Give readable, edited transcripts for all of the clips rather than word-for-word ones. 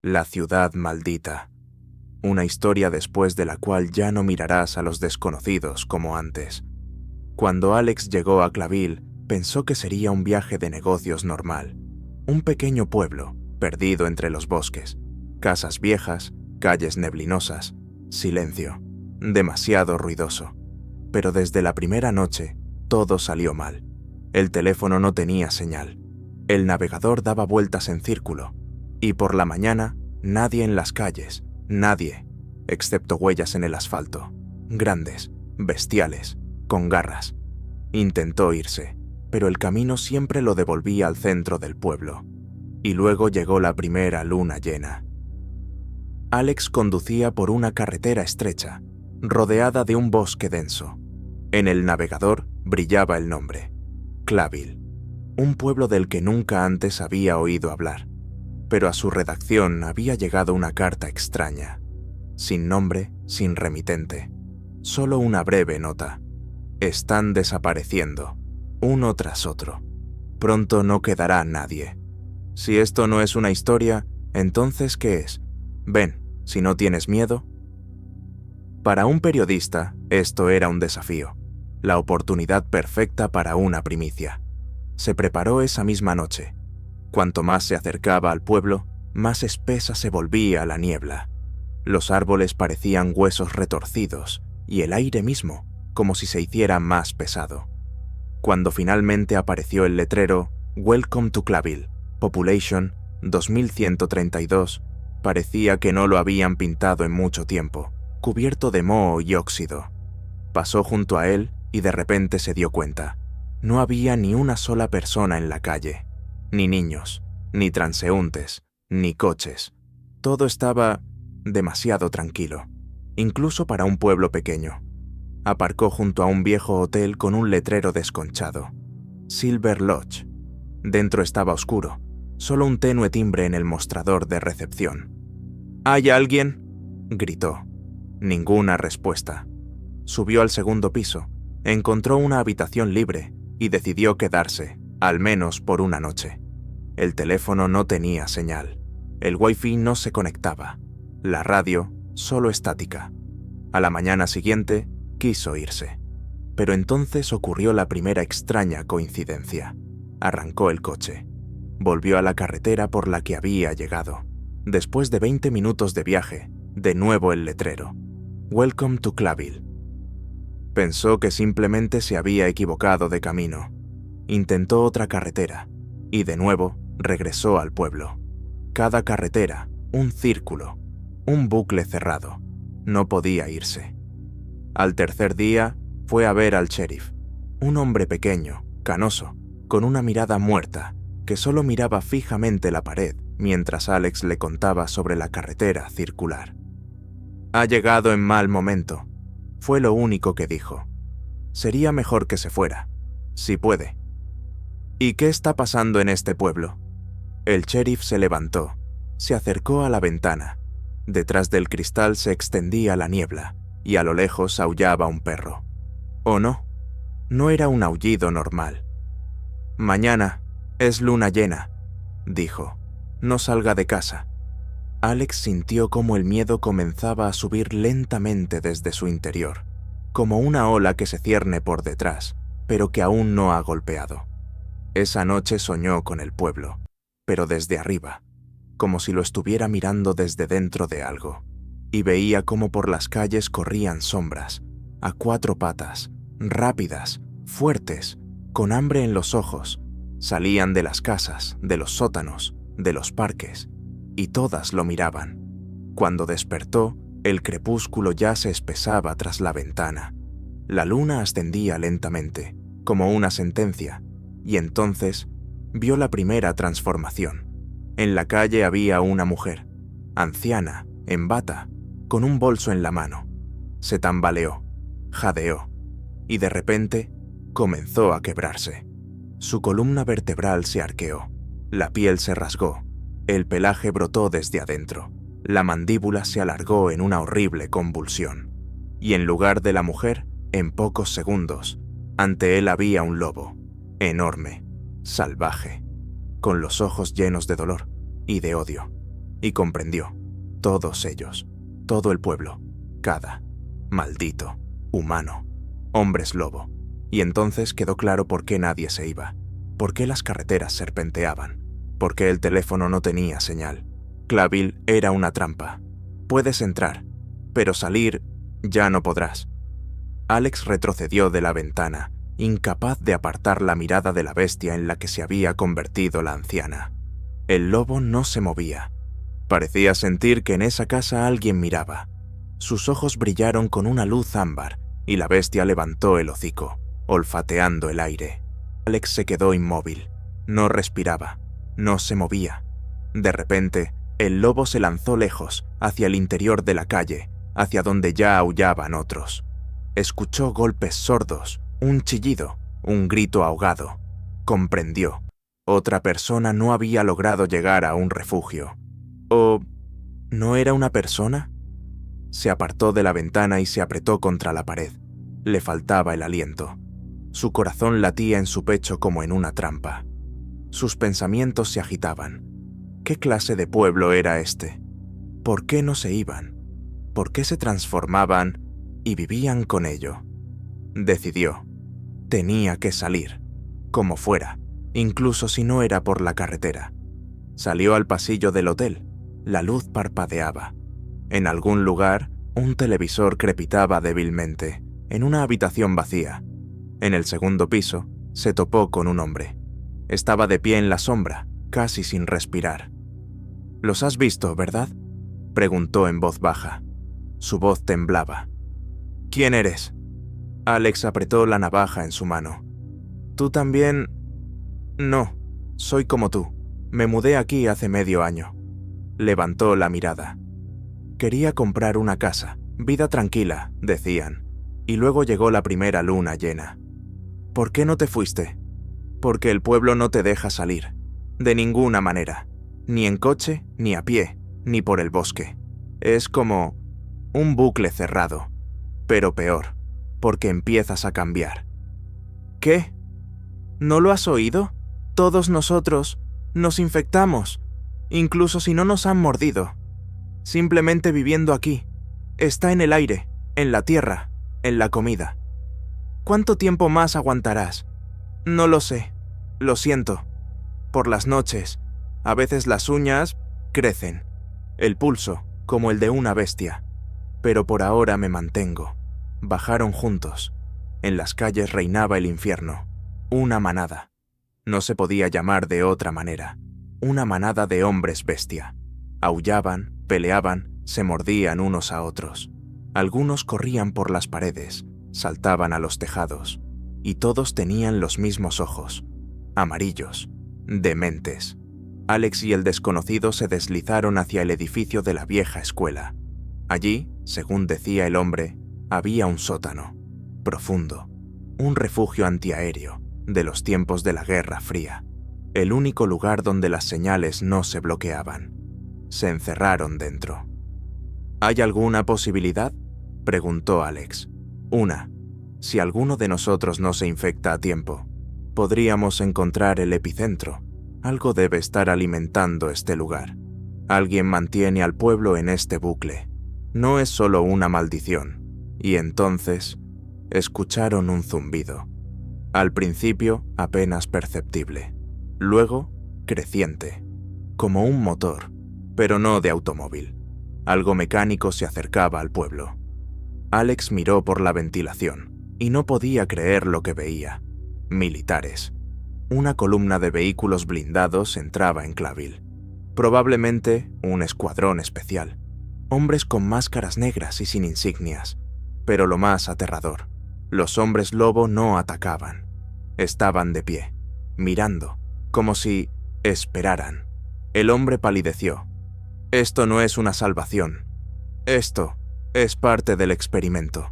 La ciudad maldita. Una historia después de la cual ya no mirarás a los desconocidos como antes. Cuando Alex llegó a Claville, pensó que sería un viaje de negocios normal. Un pequeño pueblo, perdido entre los bosques. Casas viejas, calles neblinosas, silencio. Demasiado ruidoso. Pero desde la primera noche, todo salió mal. El teléfono no tenía señal. El navegador daba vueltas en círculo. Y por la mañana, nadie en las calles, nadie, excepto huellas en el asfalto, grandes, bestiales, con garras. Intentó irse, pero el camino siempre lo devolvía al centro del pueblo. Y luego llegó la primera luna llena. Alex conducía por una carretera estrecha, rodeada de un bosque denso. En el navegador brillaba el nombre: Claville, un pueblo del que nunca antes había oído hablar. Pero a su redacción había llegado una carta extraña, sin nombre, sin remitente, solo una breve nota. Están desapareciendo, uno tras otro. Pronto no quedará nadie. Si esto no es una historia, entonces ¿qué es? Ven, si no tienes miedo. Para un periodista, esto era un desafío, la oportunidad perfecta para una primicia. Se preparó esa misma noche. Cuanto más se acercaba al pueblo, más espesa se volvía la niebla. Los árboles parecían huesos retorcidos y el aire mismo como si se hiciera más pesado. Cuando finalmente apareció el letrero Welcome to Claville, Population 2132, parecía que no lo habían pintado en mucho tiempo, cubierto de moho y óxido. Pasó junto a él y de repente se dio cuenta. No había ni una sola persona en la calle. Ni niños, ni transeúntes, ni coches. Todo estaba demasiado tranquilo, incluso para un pueblo pequeño. Aparcó junto a un viejo hotel con un letrero desconchado: Silver Lodge. Dentro estaba oscuro, solo un tenue timbre en el mostrador de recepción. ¿Hay alguien?, gritó. Ninguna respuesta. Subió al segundo piso, encontró una habitación libre y decidió quedarse, al menos por una noche. El teléfono no tenía señal. El wifi no se conectaba. La radio, solo estática. A la mañana siguiente, quiso irse. Pero entonces ocurrió la primera extraña coincidencia. Arrancó el coche. Volvió a la carretera por la que había llegado. Después de 20 minutos de viaje, de nuevo el letrero: Welcome to Claville. Pensó que simplemente se había equivocado de camino. Intentó otra carretera, y de nuevo regresó al pueblo. Cada carretera, un círculo, un bucle cerrado. No podía irse. Al tercer día, fue a ver al sheriff, un hombre pequeño, canoso, con una mirada muerta, que solo miraba fijamente la pared mientras Alex le contaba sobre la carretera circular. «Ha llegado en mal momento», fue lo único que dijo. «Sería mejor que se fuera, si puede». «¿Y qué está pasando en este pueblo?». El sheriff se levantó, se acercó a la ventana. Detrás del cristal se extendía la niebla, y a lo lejos aullaba un perro. ¿O no? No era un aullido normal. «Mañana es luna llena», dijo. «No salga de casa». Alex sintió cómo el miedo comenzaba a subir lentamente desde su interior, como una ola que se cierne por detrás, pero que aún no ha golpeado. Esa noche soñó con el pueblo, pero desde arriba, como si lo estuviera mirando desde dentro de algo, y veía cómo por las calles corrían sombras, a cuatro patas, rápidas, fuertes, con hambre en los ojos. Salían de las casas, de los sótanos, de los parques, y todas lo miraban. Cuando despertó, el crepúsculo ya se espesaba tras la ventana. La luna ascendía lentamente, como una sentencia, y entonces vio la primera transformación. En la calle había una mujer, anciana, en bata, con un bolso en la mano. Se tambaleó, jadeó, y de repente comenzó a quebrarse. Su columna vertebral se arqueó, la piel se rasgó, el pelaje brotó desde adentro, la mandíbula se alargó en una horrible convulsión, y en lugar de la mujer, en pocos segundos, ante él había un lobo, enorme, salvaje, con los ojos llenos de dolor y de odio. y comprendió. Todos ellos, todo el pueblo, cada maldito humano, hombres lobo. Y entonces quedó claro por qué nadie se iba, por qué las carreteras serpenteaban, por qué el teléfono no tenía señal. Claville era una trampa. Puedes entrar, pero salir ya no podrás. Alex retrocedió de la ventana, incapaz de apartar la mirada de la bestia en la que se había convertido la anciana. El lobo no se movía. Parecía sentir que en esa casa alguien miraba. Sus ojos brillaron con una luz ámbar y la bestia levantó el hocico, olfateando el aire. Alex se quedó inmóvil. No respiraba. No se movía. De repente, el lobo se lanzó lejos, hacia el interior de la calle, hacia donde ya aullaban otros. Escuchó golpes sordos, un chillido, un grito ahogado. Comprendió. Otra persona no había logrado llegar a un refugio. ¿O no era una persona? Se apartó de la ventana y se apretó contra la pared. Le faltaba el aliento. Su corazón latía en su pecho como en una trampa. Sus pensamientos se agitaban. ¿Qué clase de pueblo era este? ¿Por qué no se iban? ¿Por qué se transformaban y vivían con ello? Decidió. Tenía que salir, como fuera, incluso si no era por la carretera. Salió al pasillo del hotel. La luz parpadeaba. En algún lugar, un televisor crepitaba débilmente, en una habitación vacía. En el segundo piso, se topó con un hombre. Estaba de pie en la sombra, casi sin respirar. «¿Los has visto, verdad?», preguntó en voz baja. Su voz temblaba. «¿Quién eres?». Alex apretó la navaja en su mano. «¿Tú también...?» «No, soy como tú. Me mudé aquí hace medio año». Levantó la mirada. Quería comprar una casa, vida tranquila, decían, y luego llegó la primera luna llena. «¿Por qué no te fuiste?». «Porque el pueblo no te deja salir. De ninguna manera. Ni en coche, ni a pie, ni por el bosque. Es como un bucle cerrado. Pero peor, porque empiezas a cambiar». «¿Qué? ¿No lo has oído? Todos nosotros nos infectamos, incluso si no nos han mordido. Simplemente viviendo aquí. Está en el aire, en la tierra, en la comida. ¿Cuánto tiempo más aguantarás? No lo sé. Lo siento. Por las noches, a veces las uñas crecen. El pulso, como el de una bestia. Pero por ahora me mantengo». Bajaron juntos. En las calles reinaba el infierno. Una manada. No se podía llamar de otra manera. Una manada de hombres bestia. Aullaban, peleaban, se mordían unos a otros. Algunos corrían por las paredes, saltaban a los tejados, y todos tenían los mismos ojos, amarillos, dementes. Alex y el desconocido se deslizaron hacia el edificio de la vieja escuela. Allí, según decía el hombre, había un sótano, profundo, un refugio antiaéreo de los tiempos de la Guerra Fría, el único lugar donde las señales no se bloqueaban. Se encerraron dentro. «¿Hay alguna posibilidad?», preguntó Alex. «Una. Si alguno de nosotros no se infecta a tiempo, podríamos encontrar el epicentro. Algo debe estar alimentando este lugar. Alguien mantiene al pueblo en este bucle. No es solo una maldición». Y entonces escucharon un zumbido. Al principio apenas perceptible. Luego, creciente. Como un motor, pero no de automóvil. Algo mecánico se acercaba al pueblo. Alex miró por la ventilación y no podía creer lo que veía. Militares. Una columna de vehículos blindados entraba en Claville. Probablemente un escuadrón especial. Hombres con máscaras negras y sin insignias. Pero lo más aterrador, los hombres lobo no atacaban. Estaban de pie, mirando, como si esperaran. El hombre palideció. «Esto no es una salvación. Esto es parte del experimento».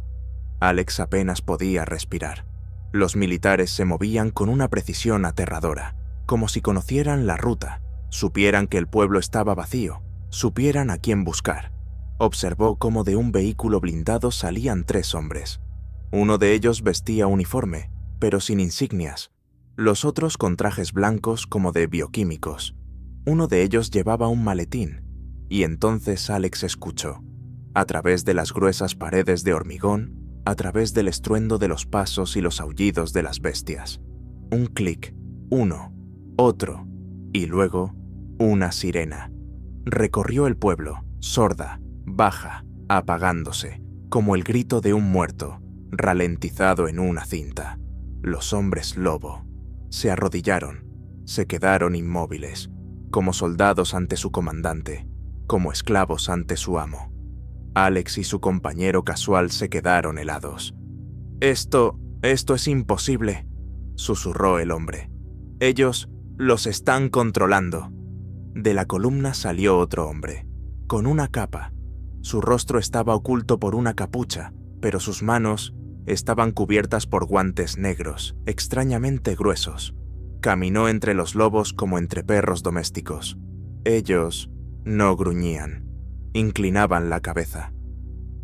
Alex apenas podía respirar. Los militares se movían con una precisión aterradora, como si conocieran la ruta, supieran que el pueblo estaba vacío, supieran a quién buscar. Observó cómo de un vehículo blindado salían 3 hombres. Uno de ellos vestía uniforme, pero sin insignias. Los otros con trajes blancos como de bioquímicos. Uno de ellos llevaba un maletín. Y entonces Alex escuchó, a través de las gruesas paredes de hormigón, a través del estruendo de los pasos y los aullidos de las bestias. Un clic, uno, otro, y luego una sirena. Recorrió el pueblo, sorda, baja, apagándose, como el grito de un muerto, ralentizado en una cinta. Los hombres lobo se arrodillaron, se quedaron inmóviles, como soldados ante su comandante, como esclavos ante su amo. Alex y su compañero casual se quedaron helados. Esto es imposible», susurró el hombre. «Ellos los están controlando». De la columna salió otro hombre, con una capa. Su rostro estaba oculto por una capucha, pero sus manos estaban cubiertas por guantes negros, extrañamente gruesos. Caminó entre los lobos como entre perros domésticos. Ellos no gruñían, inclinaban la cabeza.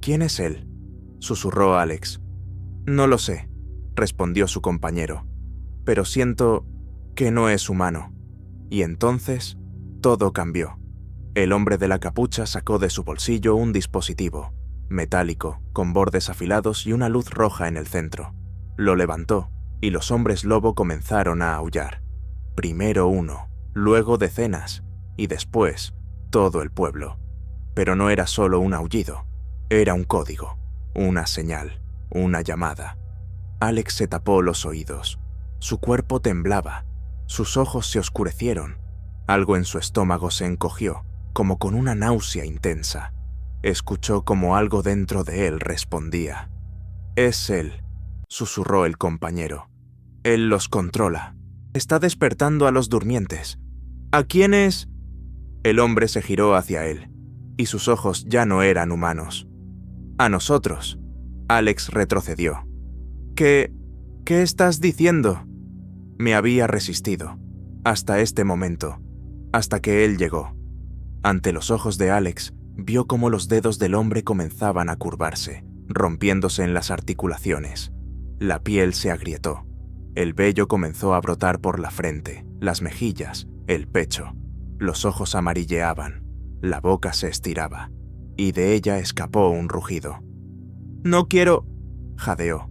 «¿Quién es él?», susurró Alex. «No lo sé», respondió su compañero, «pero siento que no es humano». Y entonces todo cambió. El hombre de la capucha sacó de su bolsillo un dispositivo, metálico, con bordes afilados y una luz roja en el centro. Lo levantó, y los hombres lobo comenzaron a aullar. Primero uno, luego decenas, y después todo el pueblo. Pero no era solo un aullido, era un código, una señal, una llamada. Alex se tapó los oídos. Su cuerpo temblaba, sus ojos se oscurecieron. Algo en su estómago se encogió, como con una náusea intensa. Escuchó como algo dentro de él respondía. «Es él», susurró el compañero. «Él los controla. Está despertando a los durmientes. ¿A quiénes?» El hombre se giró hacia él, y sus ojos ya no eran humanos. «A nosotros». Alex retrocedió. ¿Qué estás diciendo?» Me había resistido, hasta este momento, hasta que él llegó. Ante los ojos de Alex, vio cómo los dedos del hombre comenzaban a curvarse, rompiéndose en las articulaciones. La piel se agrietó. El vello comenzó a brotar por la frente, las mejillas, el pecho. Los ojos amarilleaban, la boca se estiraba, y de ella escapó un rugido. «No quiero», jadeó,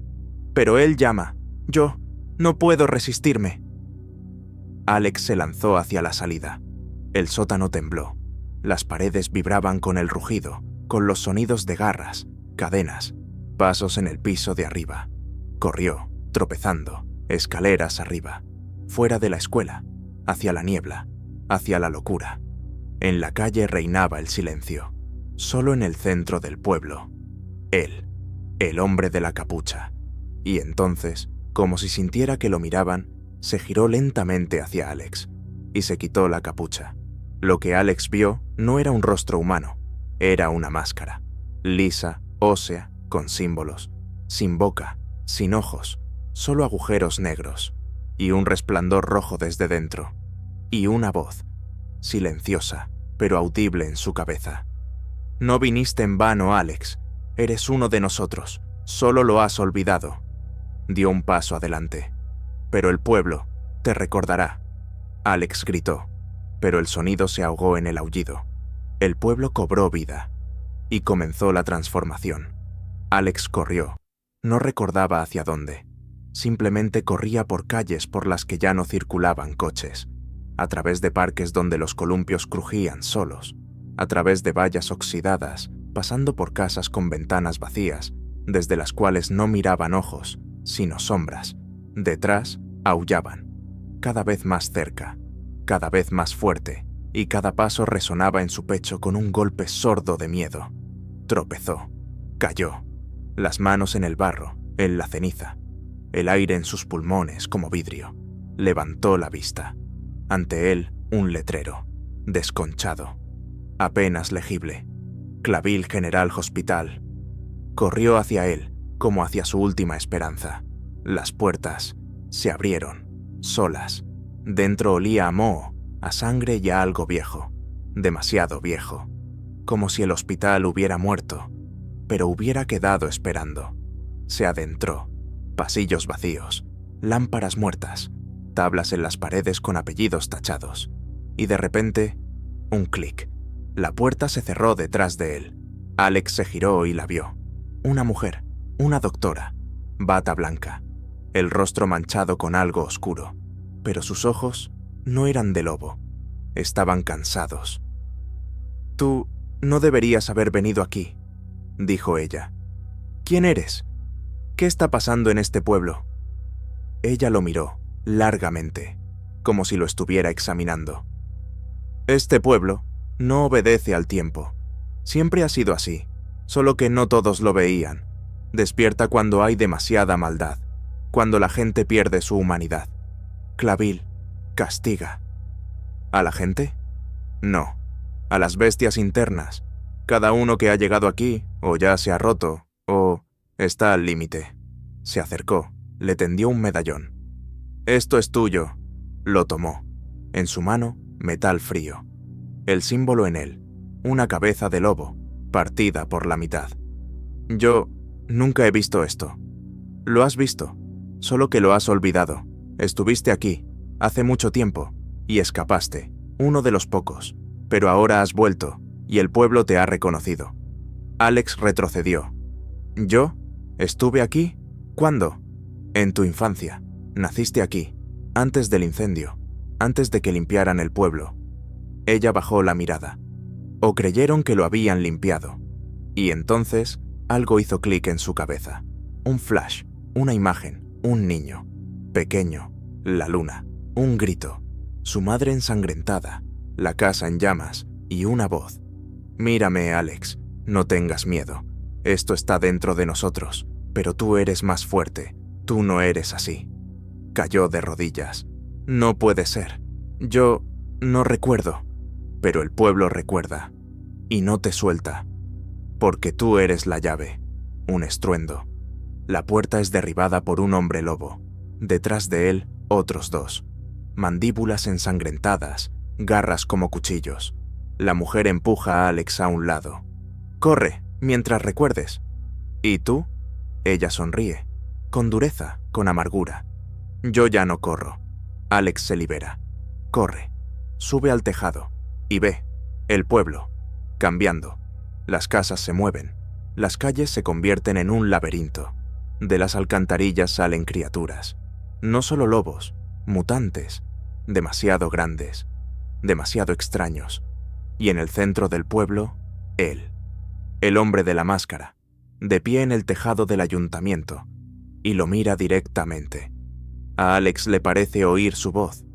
«pero él llama. Yo no puedo resistirme». Alex se lanzó hacia la salida. El sótano tembló. Las paredes vibraban con el rugido, con los sonidos de garras, cadenas, pasos en el piso de arriba. Corrió, tropezando, escaleras arriba, fuera de la escuela, hacia la niebla, hacia la locura. En la calle reinaba el silencio. Solo en el centro del pueblo. Él, el hombre de la capucha. Y entonces, como si sintiera que lo miraban, se giró lentamente hacia Alex y se quitó la capucha. Lo que Alex vio no era un rostro humano, era una máscara, lisa, ósea, con símbolos, sin boca, sin ojos, solo agujeros negros, y un resplandor rojo desde dentro, y una voz, silenciosa, pero audible en su cabeza. «No viniste en vano, Alex, eres uno de nosotros, solo lo has olvidado». Dio un paso adelante. «Pero el pueblo te recordará», Alex gritó, pero el sonido se ahogó en el aullido. El pueblo cobró vida, y comenzó la transformación. Alex corrió. No recordaba hacia dónde. Simplemente corría por calles por las que ya no circulaban coches, a través de parques donde los columpios crujían solos, a través de vallas oxidadas, pasando por casas con ventanas vacías, desde las cuales no miraban ojos, sino sombras. Detrás, aullaban, cada vez más cerca, cada vez más fuerte, y cada paso resonaba en su pecho con un golpe sordo de miedo. Tropezó, cayó, las manos en el barro, en la ceniza, el aire en sus pulmones como vidrio. Levantó la vista. Ante él, un letrero, desconchado, apenas legible. Clavil General Hospital. Corrió hacia él, como hacia su última esperanza. Las puertas se abrieron, solas. Dentro olía a moho, a sangre y a algo viejo, demasiado viejo, como si el hospital hubiera muerto, pero hubiera quedado esperando. Se adentró, pasillos vacíos, lámparas muertas, tablas en las paredes con apellidos tachados, y de repente, un clic. La puerta se cerró detrás de él. Alex se giró y la vio. Una mujer, una doctora, bata blanca, el rostro manchado con algo oscuro, pero sus ojos no eran de lobo, estaban cansados. «Tú no deberías haber venido aquí», dijo ella. «¿Quién eres? ¿Qué está pasando en este pueblo?» Ella lo miró largamente, como si lo estuviera examinando. «Este pueblo no obedece al tiempo. Siempre ha sido así, solo que no todos lo veían. Despierta cuando hay demasiada maldad, cuando la gente pierde su humanidad. Clavil castiga. ¿A la gente? No, a las bestias internas. Cada uno que ha llegado aquí, o ya se ha roto, o está al límite». Se acercó, le tendió un medallón. «Esto es tuyo». Lo tomó. En su mano, metal frío. El símbolo en él, una cabeza de lobo, partida por la mitad. «Yo nunca he visto esto». «Lo has visto, solo que lo has olvidado. Estuviste aquí, hace mucho tiempo, y escapaste, uno de los pocos, pero ahora has vuelto, y el pueblo te ha reconocido». Alex retrocedió. «¿Yo? ¿Estuve aquí? ¿Cuándo?» «En tu infancia. Naciste aquí, antes del incendio, antes de que limpiaran el pueblo». Ella bajó la mirada. O creyeron que lo habían limpiado. Y entonces algo hizo clic en su cabeza. Un flash, una imagen, un niño, pequeño, la luna, un grito, su madre ensangrentada, la casa en llamas y una voz. «Mírame, Alex, no tengas miedo. Esto está dentro de nosotros, pero tú eres más fuerte. Tú no eres así». Cayó de rodillas. «No puede ser. Yo no recuerdo». Pero el pueblo recuerda, y no te suelta, porque tú eres la llave. Un estruendo. La puerta es derribada por un hombre lobo. Detrás de él, otros dos. Mandíbulas ensangrentadas, garras como cuchillos. La mujer empuja a Alex a un lado. «Corre, mientras recuerdes». «¿Y tú?» Ella sonríe, con dureza, con amargura. «Yo ya no corro». Alex se libera. Corre, sube al tejado. Y ve, el pueblo, cambiando. Las casas se mueven, las calles se convierten en un laberinto. De las alcantarillas salen criaturas. No solo lobos, mutantes, demasiado grandes, demasiado extraños. Y en el centro del pueblo, él, el hombre de la máscara, de pie en el tejado del ayuntamiento, y lo mira directamente. A Alex le parece oír su voz.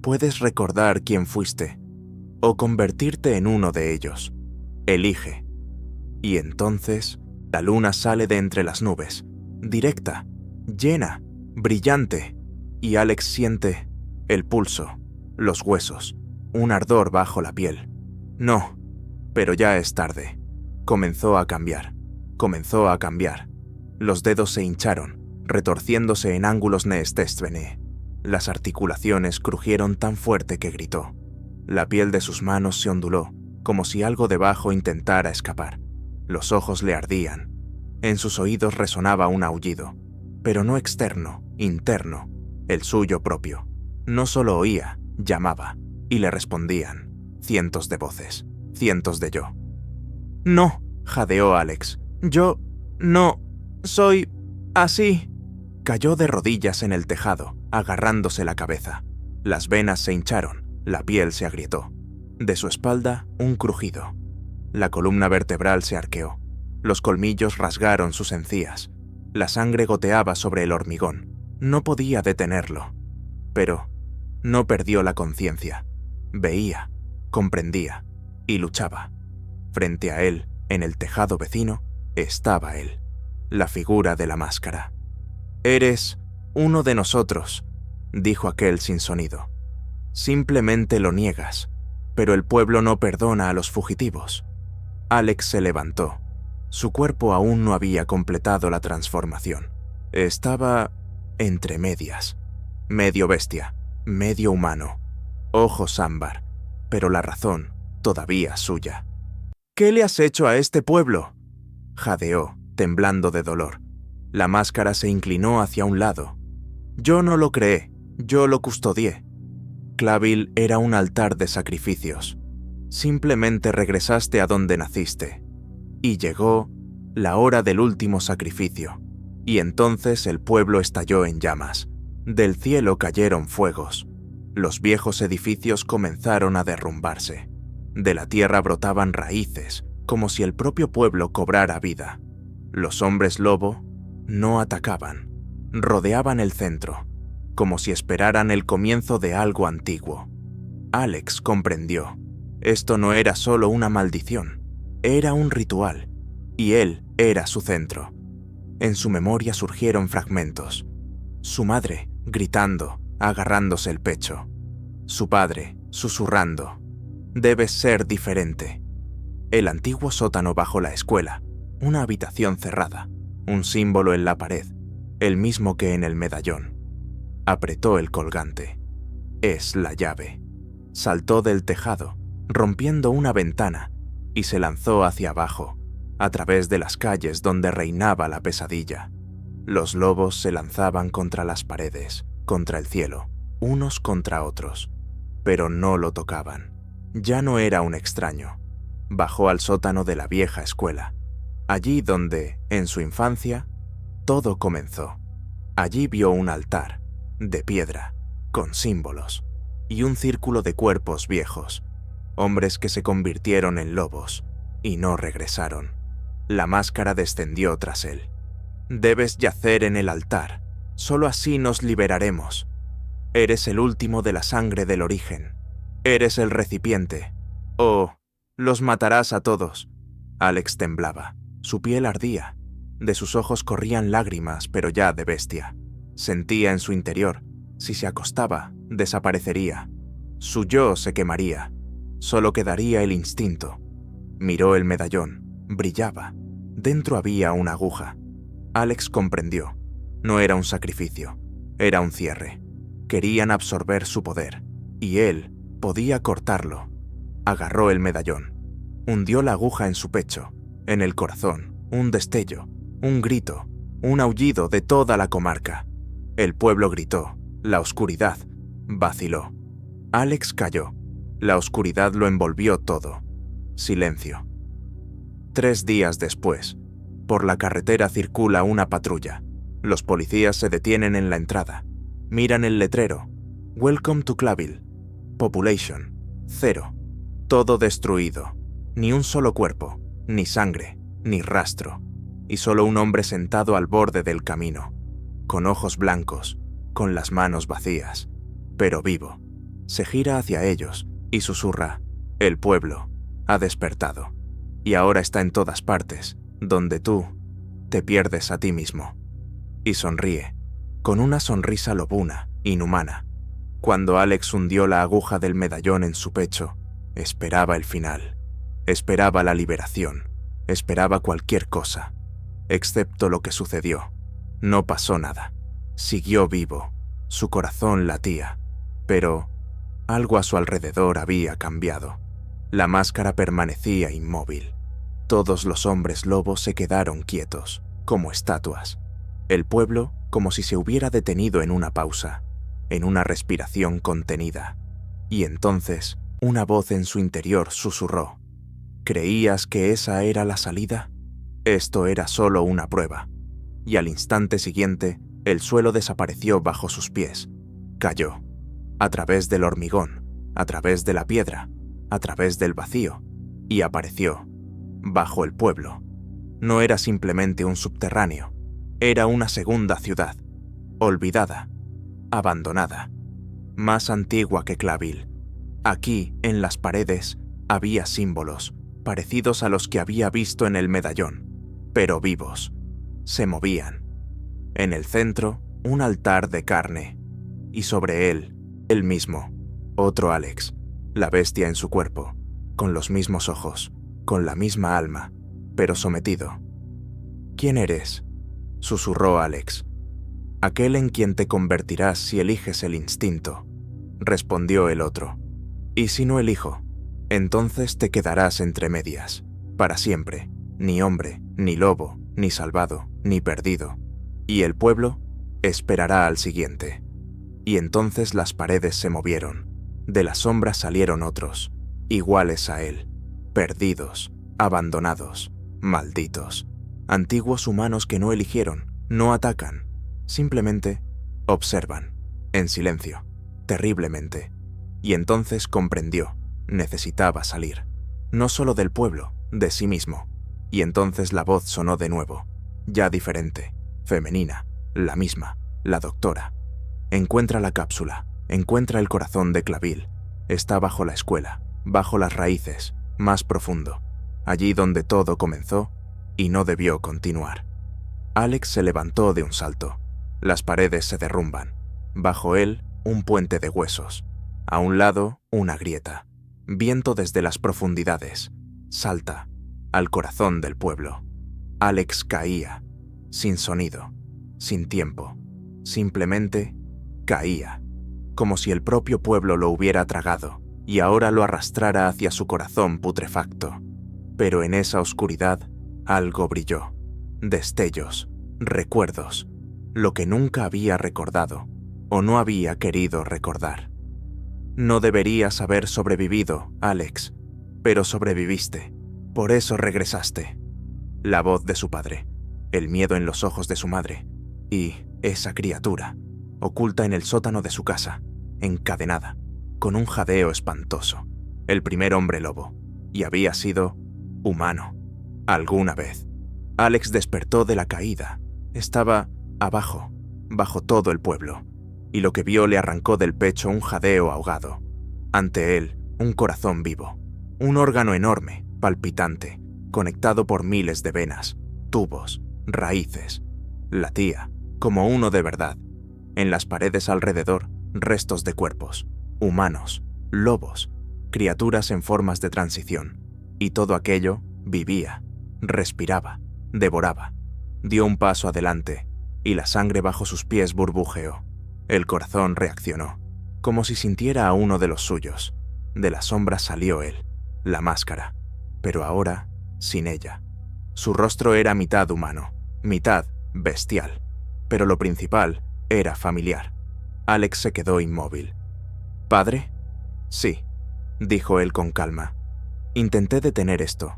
Puedes recordar quién fuiste, o convertirte en uno de ellos. Elige. Y entonces, la luna sale de entre las nubes, directa, llena, brillante, y Alex siente el pulso, los huesos, un ardor bajo la piel. No, pero ya es tarde. Comenzó a cambiar. Los dedos se hincharon, retorciéndose en ángulos neestéstvene. Las articulaciones crujieron tan fuerte que gritó. La piel de sus manos se onduló, como si algo debajo intentara escapar. Los ojos le ardían. En sus oídos resonaba un aullido, pero no externo, interno, el suyo propio. No solo oía, llamaba, y le respondían. Cientos de voces, cientos de yo. «No», jadeó Alex. «Yo no soy así». Cayó de rodillas en el tejado, agarrándose la cabeza. Las venas se hincharon. La piel se agrietó. De su espalda, un crujido. La columna vertebral se arqueó. Los colmillos rasgaron sus encías. La sangre goteaba sobre el hormigón. No podía detenerlo. Pero no perdió la conciencia. Veía, comprendía y luchaba. Frente a él, en el tejado vecino, estaba él, la figura de la máscara. «Eres uno de nosotros», dijo aquel sin sonido. «Simplemente lo niegas, pero el pueblo no perdona a los fugitivos». Alex se levantó. Su cuerpo aún no había completado la transformación. Estaba entre medias. Medio bestia, medio humano. Ojos ámbar, pero la razón todavía suya. «¿Qué le has hecho a este pueblo?», jadeó, temblando de dolor. La máscara se inclinó hacia un lado. «Yo no lo creé, yo lo custodié». Clavil era un altar de sacrificios. Simplemente regresaste a donde naciste. Y llegó la hora del último sacrificio. Y entonces el pueblo estalló en llamas. Del cielo cayeron fuegos. Los viejos edificios comenzaron a derrumbarse. De la tierra brotaban raíces, como si el propio pueblo cobrara vida. Los hombres lobo no atacaban. Rodeaban el centro, como si esperaran el comienzo de algo antiguo. Alex comprendió. Esto no era solo una maldición, era un ritual, y él era su centro. En su memoria surgieron fragmentos. Su madre, gritando, agarrándose el pecho. Su padre, susurrando. Debes ser diferente. El antiguo sótano bajo la escuela, una habitación cerrada, un símbolo en la pared, el mismo que en el medallón. Apretó el colgante. Es la llave. Saltó del tejado, rompiendo una ventana, y se lanzó hacia abajo, a través de las calles donde reinaba la pesadilla. Los lobos se lanzaban contra las paredes, contra el cielo, unos contra otros, pero no lo tocaban. Ya no era un extraño. Bajó al sótano de la vieja escuela, allí donde, en su infancia, todo comenzó. Allí vio un altar, de piedra, con símbolos, y un círculo de cuerpos viejos, hombres que se convirtieron en lobos, y no regresaron. La máscara descendió tras él. Debes yacer en el altar, solo así nos liberaremos. Eres el último de la sangre del origen. Eres el recipiente. Oh, los matarás a todos. Alex temblaba. Su piel ardía. De sus ojos corrían lágrimas, pero ya de bestia. Sentía en su interior, si se acostaba, desaparecería. Su yo se quemaría. Solo quedaría el instinto. Miró el medallón. Brillaba. Dentro había una aguja. Alex comprendió. No era un sacrificio. Era un cierre. Querían absorber su poder. Y él podía cortarlo. Agarró el medallón. Hundió la aguja en su pecho, en el corazón, un destello, un grito, un aullido de toda la comarca. El pueblo gritó. La oscuridad vaciló. Alex cayó. La oscuridad lo envolvió todo. Silencio. 3 días después, por la carretera circula una patrulla. Los policías se detienen en la entrada. Miran el letrero. Welcome to Claville. Population. 0. Todo destruido. Ni un solo cuerpo, ni sangre, ni rastro. Y solo un hombre sentado al borde del camino, con ojos blancos, con las manos vacías, pero vivo. Se gira hacia ellos y susurra: el pueblo ha despertado. Y ahora está en todas partes, donde tú te pierdes a ti mismo. Y sonríe, con una sonrisa lobuna, inhumana. Cuando Alex hundió la aguja del medallón en su pecho, esperaba el final. Esperaba la liberación. Esperaba cualquier cosa. Excepto lo que sucedió. No pasó nada. Siguió vivo. Su corazón latía. Pero algo a su alrededor había cambiado. La máscara permanecía inmóvil. Todos los hombres lobos se quedaron quietos, como estatuas. El pueblo como si se hubiera detenido en una pausa, en una respiración contenida. Y entonces, una voz en su interior susurró: ¿creías que esa era la salida? Esto era solo una prueba. Y al instante siguiente, el suelo desapareció bajo sus pies. Cayó. A través del hormigón, a través de la piedra, a través del vacío. Y apareció. Bajo el pueblo. No era simplemente un subterráneo. Era una segunda ciudad. Olvidada. Abandonada. Más antigua que Claville. Aquí, en las paredes, había símbolos, parecidos a los que había visto en el medallón, pero vivos. Se movían. En el centro, un altar de carne. Y sobre él mismo, otro Alex, la bestia en su cuerpo, con los mismos ojos, con la misma alma, pero sometido. ¿Quién eres?, susurró Alex. Aquel en quien te convertirás si eliges el instinto, respondió el otro. Y si no elijo, entonces te quedarás entre medias, para siempre, ni hombre, ni lobo, ni salvado, ni perdido. Y el pueblo esperará al siguiente. Y entonces las paredes se movieron, de las sombras salieron otros, iguales a él, perdidos, abandonados, malditos, antiguos humanos que no eligieron, no atacan, simplemente observan, en silencio, terriblemente. Y entonces comprendió, necesitaba salir, no solo del pueblo, de sí mismo. Y entonces la voz sonó de nuevo, ya diferente, femenina, la misma, la doctora. Encuentra la cápsula, encuentra el corazón de Claville. Está bajo la escuela, bajo las raíces, más profundo, allí donde todo comenzó y no debió continuar. Alex se levantó de un salto. Las paredes se derrumban. Bajo él, un puente de huesos. A un lado, una grieta. Viento desde las profundidades. Salta al corazón del pueblo. Alex caía, sin sonido, sin tiempo. Simplemente caía, como si el propio pueblo lo hubiera tragado y ahora lo arrastrara hacia su corazón putrefacto. Pero en esa oscuridad, algo brilló. Destellos, recuerdos, lo que nunca había recordado o no había querido recordar. No deberías haber sobrevivido, Alex, pero sobreviviste. Por eso regresaste. La voz de su padre, el miedo en los ojos de su madre y esa criatura, oculta en el sótano de su casa, encadenada, con un jadeo espantoso. El primer hombre lobo, y había sido humano. Alguna vez. Alex despertó de la caída. Estaba abajo, bajo todo el pueblo, y lo que vio le arrancó del pecho un jadeo ahogado. Ante él, un corazón vivo, un órgano enorme, palpitante, conectado por miles de venas, tubos, raíces. Latía, como uno de verdad. En las paredes alrededor, restos de cuerpos, humanos, lobos, criaturas en formas de transición. Y todo aquello vivía, respiraba, devoraba. Dio un paso adelante, y la sangre bajo sus pies burbujeó. El corazón reaccionó, como si sintiera a uno de los suyos. De la sombra salió él, la máscara, pero ahora sin ella. Su rostro era mitad humano, mitad bestial, pero lo principal era familiar. Alex se quedó inmóvil. ¿Padre? Sí, dijo él con calma. Intenté detener esto,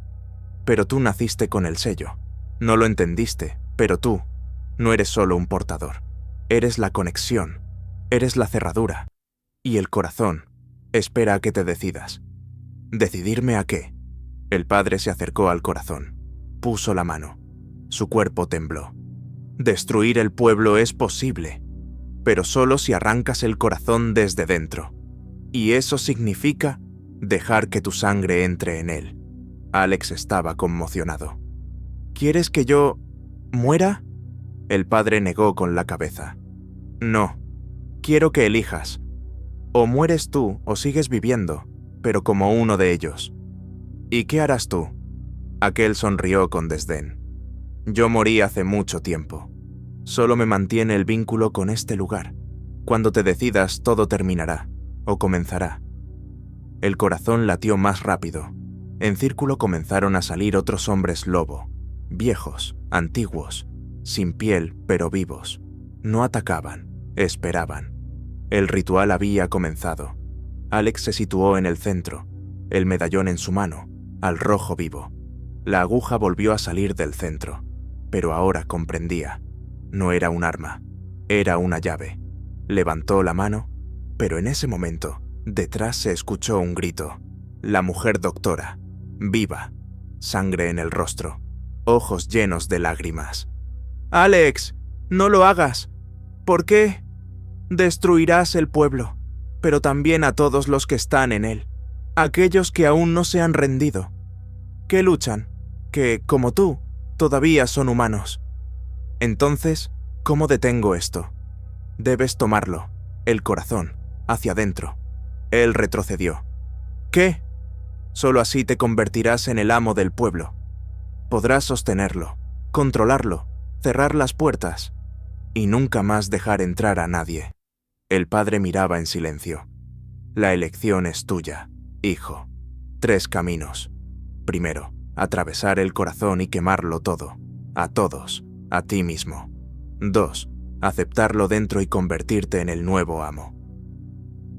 pero tú naciste con el sello. No lo entendiste, pero tú no eres solo un portador. Eres la conexión, eres la cerradura. Y el corazón espera a que te decidas. ¿Decidirme a qué? El padre se acercó al corazón, puso la mano. Su cuerpo tembló. Destruir el pueblo es posible, pero solo si arrancas el corazón desde dentro. Y eso significa dejar que tu sangre entre en él. Alex estaba conmocionado. ¿Quieres que yo muera? El padre negó con la cabeza. No, quiero que elijas. O mueres tú o sigues viviendo, pero como uno de ellos. ¿Y qué harás tú? Aquel sonrió con desdén. Yo morí hace mucho tiempo. Solo me mantiene el vínculo con este lugar. Cuando te decidas, todo terminará, o comenzará. El corazón latió más rápido. En círculo comenzaron a salir otros hombres lobo, viejos, antiguos, sin piel pero vivos. No atacaban, esperaban. El ritual había comenzado. Alex se situó en el centro, el medallón en su mano, al rojo vivo. La aguja volvió a salir del centro, pero ahora comprendía. No era un arma, era una llave. Levantó la mano, pero en ese momento, detrás se escuchó un grito. La mujer doctora, viva, sangre en el rostro, ojos llenos de lágrimas. «¡Alex! ¡No lo hagas! ¿Por qué? Destruirás el pueblo, pero también a todos los que están en él, aquellos que aún no se han rendido, que luchan, que, como tú, todavía son humanos. Entonces, ¿cómo detengo esto? Debes tomarlo, el corazón, hacia adentro». Él retrocedió. «¿Qué? Solo así te convertirás en el amo del pueblo. Podrás sostenerlo, controlarlo, cerrar las puertas y nunca más dejar entrar a nadie». El padre miraba en silencio. «La elección es tuya, hijo. 3 caminos. Primero, atravesar el corazón y quemarlo todo, a todos, a ti mismo. 2, aceptarlo dentro y convertirte en el nuevo amo.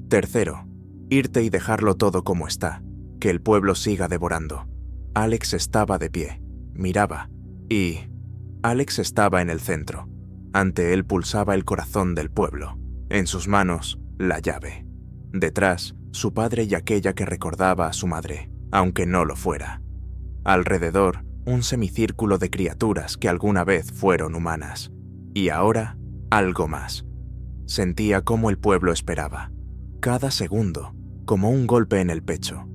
Tercero, irte y dejarlo todo como está, Que el pueblo siga devorando. Alex estaba de pie, miraba, y Alex estaba en el centro. Ante él pulsaba el corazón del pueblo. En sus manos, la llave. Detrás, su padre y aquella que recordaba a su madre, aunque no lo fuera. Alrededor, un semicírculo de criaturas que alguna vez fueron humanas. Y ahora, algo más. Sentía cómo el pueblo esperaba. Cada segundo, como un golpe en el pecho.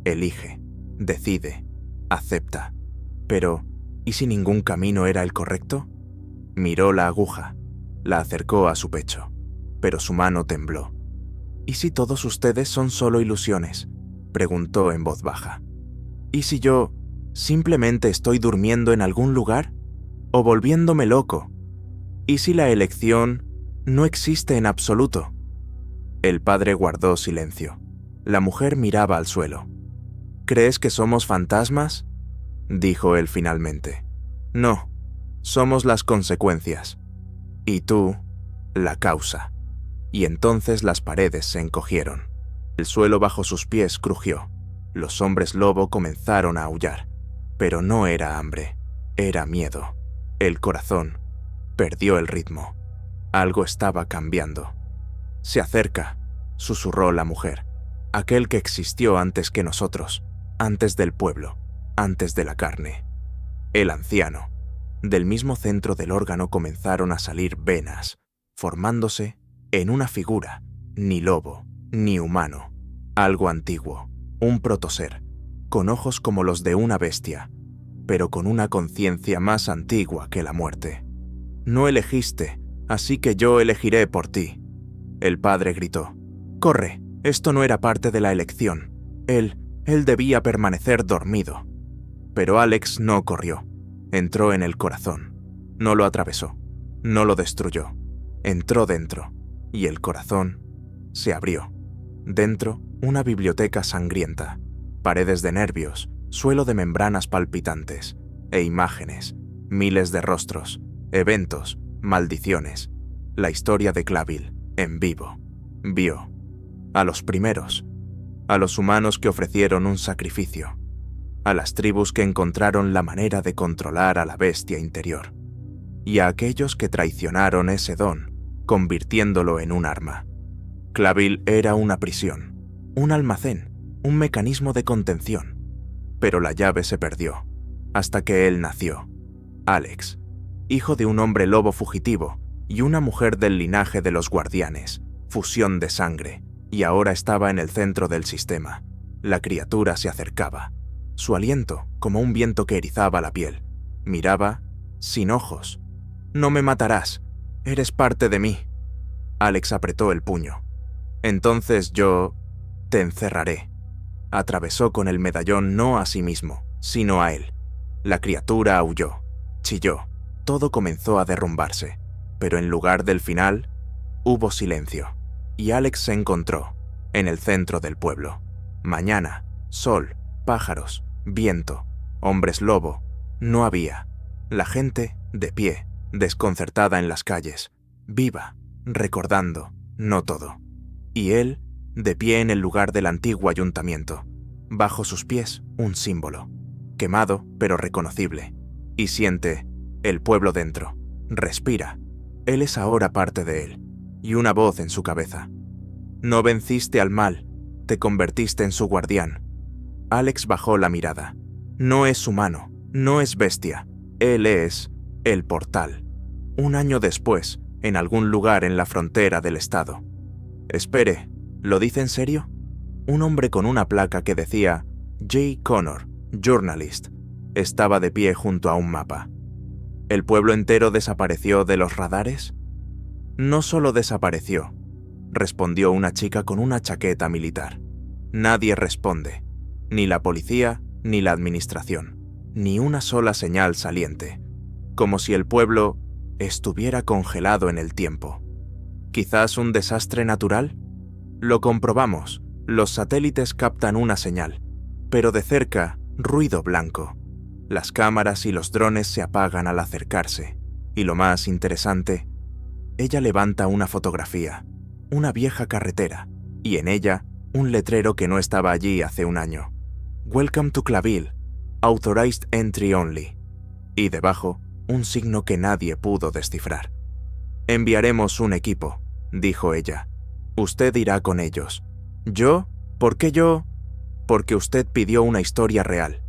Elige, decide, acepta. Pero, ¿y si ningún camino era el correcto? Miró la aguja, la acercó a su pecho, pero su mano tembló. ¿Y si todos ustedes son solo ilusiones?, preguntó en voz baja. ¿Y si yo simplemente estoy durmiendo en algún lugar? ¿O volviéndome loco? ¿Y si la elección no existe en absoluto? El padre guardó silencio. La mujer miraba al suelo. ¿Crees que somos fantasmas?, dijo él finalmente. No, somos las consecuencias. Y tú, la causa. Y entonces las paredes se encogieron. El suelo bajo sus pies crujió. Los hombres lobo comenzaron a aullar. Pero no era hambre, era miedo. El corazón perdió el ritmo. Algo estaba cambiando. Se acerca, susurró la mujer. Aquel que existió antes que nosotros, antes del pueblo, antes de la carne. El anciano. Del mismo centro del órgano comenzaron a salir venas, formándose en una figura, ni lobo, ni humano. Algo antiguo, un protoser, con ojos como los de una bestia, pero con una conciencia más antigua que la muerte. No elegiste, así que yo elegiré por ti. El padre gritó. Corre, esto no era parte de la elección. Él debía permanecer dormido. Pero Alex no corrió. Entró en el corazón. No lo atravesó. No lo destruyó. Entró dentro. Y el corazón se abrió. Dentro, una biblioteca sangrienta. Paredes de nervios, suelo de membranas palpitantes. E imágenes. Miles de rostros. Eventos. Maldiciones. La historia de Claville, en vivo. Vio. A los primeros. A los humanos que ofrecieron un sacrificio. A las tribus que encontraron la manera de controlar a la bestia interior. Y a aquellos que traicionaron ese don, convirtiéndolo en un arma. Claville era una prisión, un almacén, un mecanismo de contención. Pero la llave se perdió, hasta que él nació. Alex, hijo de un hombre lobo fugitivo y una mujer del linaje de los guardianes, fusión de sangre, y ahora estaba en el centro del sistema. La criatura se acercaba. Su aliento, como un viento que erizaba la piel. Miraba, sin ojos. «No me matarás. Eres parte de mí». Alex apretó el puño. «Entonces yo te encerraré». Atravesó con el medallón no a sí mismo, sino a él. La criatura aulló, chilló. Todo comenzó a derrumbarse. Pero en lugar del final, hubo silencio. Y Alex se encontró en el centro del pueblo. Mañana, sol, pájaros, viento, hombres lobo, no había. La gente, de pie, desconcertada en las calles, viva, recordando, no todo. Y él, de pie en el lugar del antiguo ayuntamiento, bajo sus pies un símbolo, quemado pero reconocible. Y siente el pueblo dentro, respira. Él es ahora parte de él, y una voz en su cabeza. No venciste al mal, te convertiste en su guardián. Alex bajó la mirada. No es humano, no es bestia. Él es el portal. Un año después, en algún lugar en la frontera del estado. Espere, ¿lo dice en serio? Un hombre con una placa que decía J. Connor, journalist, estaba de pie junto a un mapa. ¿El pueblo entero desapareció de los radares? No solo desapareció, respondió una chica con una chaqueta militar. Nadie responde. Ni la policía, ni la administración, ni una sola señal saliente, como si el pueblo estuviera congelado en el tiempo. ¿Quizás un desastre natural? Lo comprobamos, los satélites captan una señal, pero de cerca, ruido blanco. Las cámaras y los drones se apagan al acercarse, y lo más interesante, ella levanta una fotografía, una vieja carretera, y en ella, un letrero que no estaba allí hace un año. Welcome to Claville, Authorized Entry Only, y debajo un signo que nadie pudo descifrar. Enviaremos un equipo, dijo ella. Usted irá con ellos. ¿Yo? ¿Por qué yo? Porque usted pidió una historia real.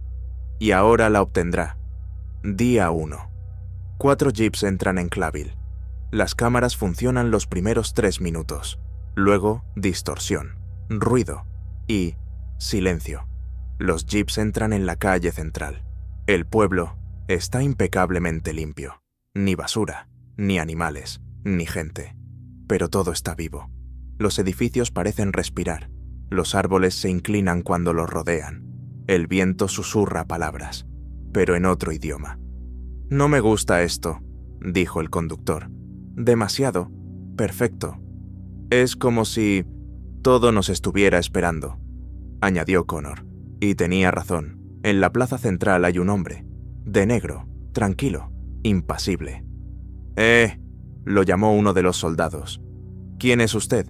Y ahora la obtendrá. Día 1. 4 jeeps entran en Claville. Las cámaras funcionan los primeros 3 minutos. Luego, distorsión, ruido y silencio. Los jeeps entran en la calle central. El pueblo está impecablemente limpio. Ni basura, ni animales, ni gente. Pero todo está vivo. Los edificios parecen respirar. Los árboles se inclinan cuando los rodean. El viento susurra palabras, pero en otro idioma. No me gusta esto, dijo el conductor. Demasiado. Perfecto. Es como si todo nos estuviera esperando, añadió Connor. Y tenía razón. En la plaza central hay un hombre, de negro, tranquilo, impasible. Lo llamó uno de los soldados. ¿Quién es usted?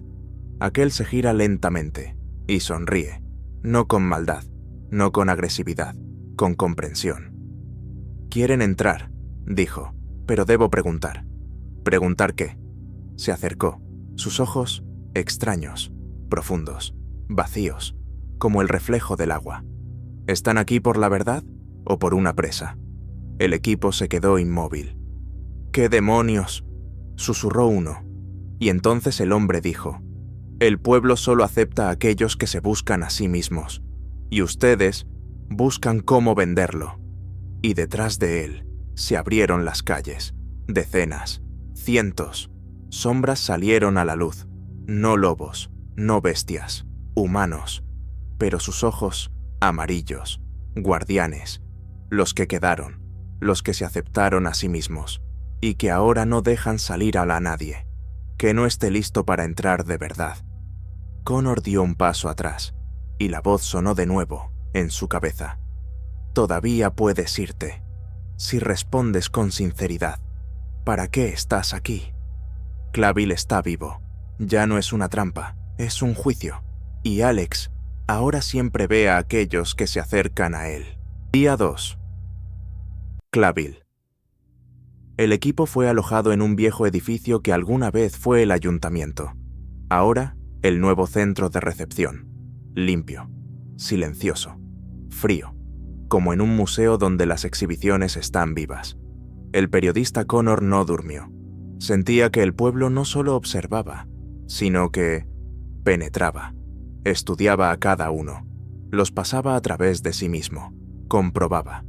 Aquel se gira lentamente y sonríe, no con maldad, no con agresividad, con comprensión. Quieren entrar, dijo, pero debo preguntar. ¿Preguntar qué? Se acercó, sus ojos extraños, profundos, vacíos, como el reflejo del agua. ¿Están aquí por la verdad o por una presa? El equipo se quedó inmóvil. ¿Qué demonios?, susurró uno, y entonces el hombre dijo: el pueblo solo acepta a aquellos que se buscan a sí mismos, y ustedes buscan cómo venderlo. Y detrás de él se abrieron las calles, decenas, cientos, sombras salieron a la luz, no lobos, no bestias, humanos, pero sus ojos amarillos, guardianes, los que quedaron, los que se aceptaron a sí mismos, y que ahora no dejan salir a nadie, que no esté listo para entrar de verdad. Connor dio un paso atrás, y la voz sonó de nuevo en su cabeza. Todavía puedes irte, si respondes con sinceridad. ¿Para qué estás aquí? Claville está vivo, ya no es una trampa, es un juicio, y Alex ahora siempre ve a aquellos que se acercan a él. Día 2. Claville. El equipo fue alojado en un viejo edificio que alguna vez fue el ayuntamiento. Ahora, el nuevo centro de recepción. Limpio, silencioso, frío, como en un museo donde las exhibiciones están vivas. El periodista Connor no durmió. Sentía que el pueblo no solo observaba, sino que penetraba, estudiaba a cada uno, los pasaba a través de sí mismo, comprobaba.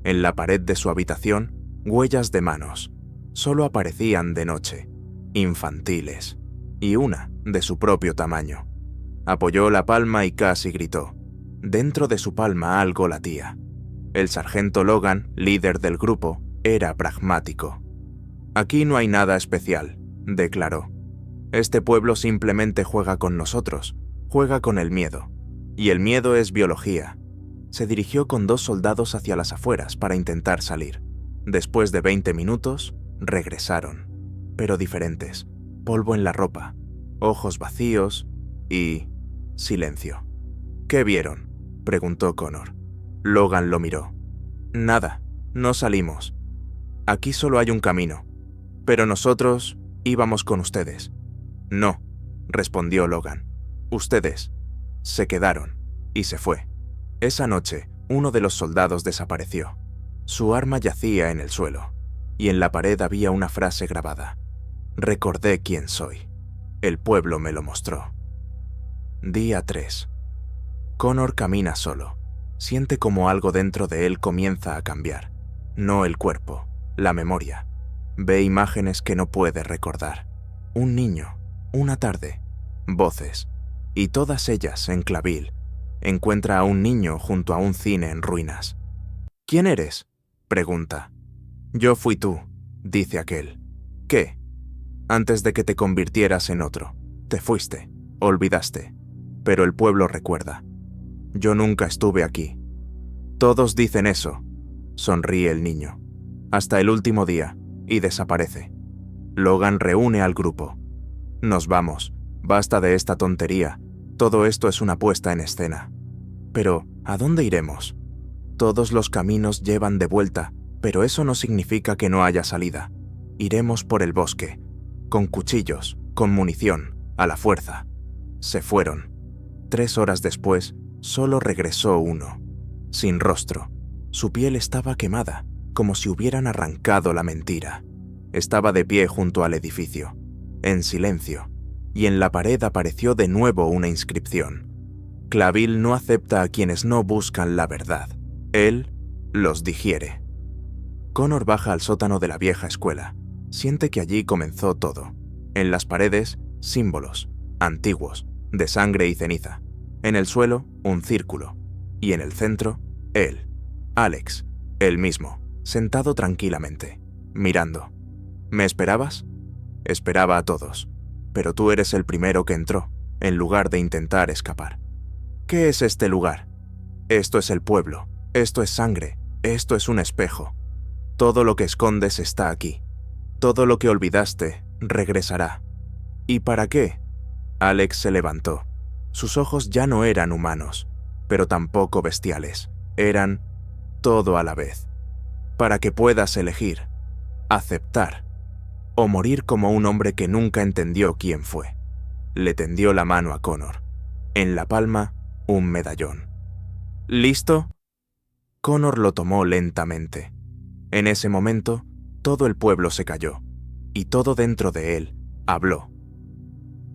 En la pared de su habitación, huellas de manos, solo aparecían de noche, infantiles, y una de su propio tamaño. Apoyó la palma y casi gritó. Dentro de su palma algo latía. El sargento Logan, líder del grupo, era pragmático. Aquí no hay nada especial, declaró. Este pueblo simplemente juega con nosotros, juega con el miedo. Y el miedo es biología. Se dirigió con 2 soldados hacia las afueras para intentar salir. Después de 20 minutos, regresaron, pero diferentes. Polvo en la ropa, ojos vacíos y silencio. ¿Qué vieron?, preguntó Connor. Logan lo miró. Nada, no salimos. Aquí solo hay un camino, pero nosotros íbamos con ustedes. No, respondió Logan. Ustedes se quedaron y se fue. Esa noche, uno de los soldados desapareció. Su arma yacía en el suelo, y en la pared había una frase grabada. Recordé quién soy. El pueblo me lo mostró. Día 3. Connor camina solo. Siente como algo dentro de él comienza a cambiar. No el cuerpo, la memoria. Ve imágenes que no puede recordar. Un niño, una tarde, voces, y todas ellas en Claville. Encuentra a un niño junto a un cine en ruinas. ¿Quién eres?, pregunta. Yo fui tú, dice aquel. ¿Qué? Antes de que te convirtieras en otro. Te fuiste, olvidaste. Pero el pueblo recuerda. Yo nunca estuve aquí. Todos dicen eso, sonríe el niño. Hasta el último día, y desaparece. Logan reúne al grupo. Nos vamos, basta de esta tontería. Todo esto es una puesta en escena. Pero, ¿a dónde iremos? Todos los caminos llevan de vuelta, pero eso no significa que no haya salida. Iremos por el bosque, con cuchillos, con munición, a la fuerza. Se fueron. 3 horas después, solo regresó uno, sin rostro. Su piel estaba quemada, como si hubieran arrancado la mentira. Estaba de pie junto al edificio, en silencio, y en la pared apareció de nuevo una inscripción. Claville no acepta a quienes no buscan la verdad. Él los digiere. Connor baja al sótano de la vieja escuela. Siente que allí comenzó todo. En las paredes, símbolos, antiguos, de sangre y ceniza. En el suelo, un círculo. Y en el centro, él, Alex, él mismo, sentado tranquilamente, mirando. ¿Me esperabas? Esperaba a todos, pero tú eres el primero que entró, en lugar de intentar escapar. ¿Qué es este lugar? Esto es el pueblo, esto es sangre, esto es un espejo. Todo lo que escondes está aquí. Todo lo que olvidaste regresará. ¿Y para qué? Alex se levantó. Sus ojos ya no eran humanos, pero tampoco bestiales. Eran todo a la vez. Para que puedas elegir, aceptar, o morir como un hombre que nunca entendió quién fue. Le tendió la mano a Connor. En la palma, un medallón. ¿Listo? Connor lo tomó lentamente. En ese momento, todo el pueblo se calló, y todo dentro de él habló.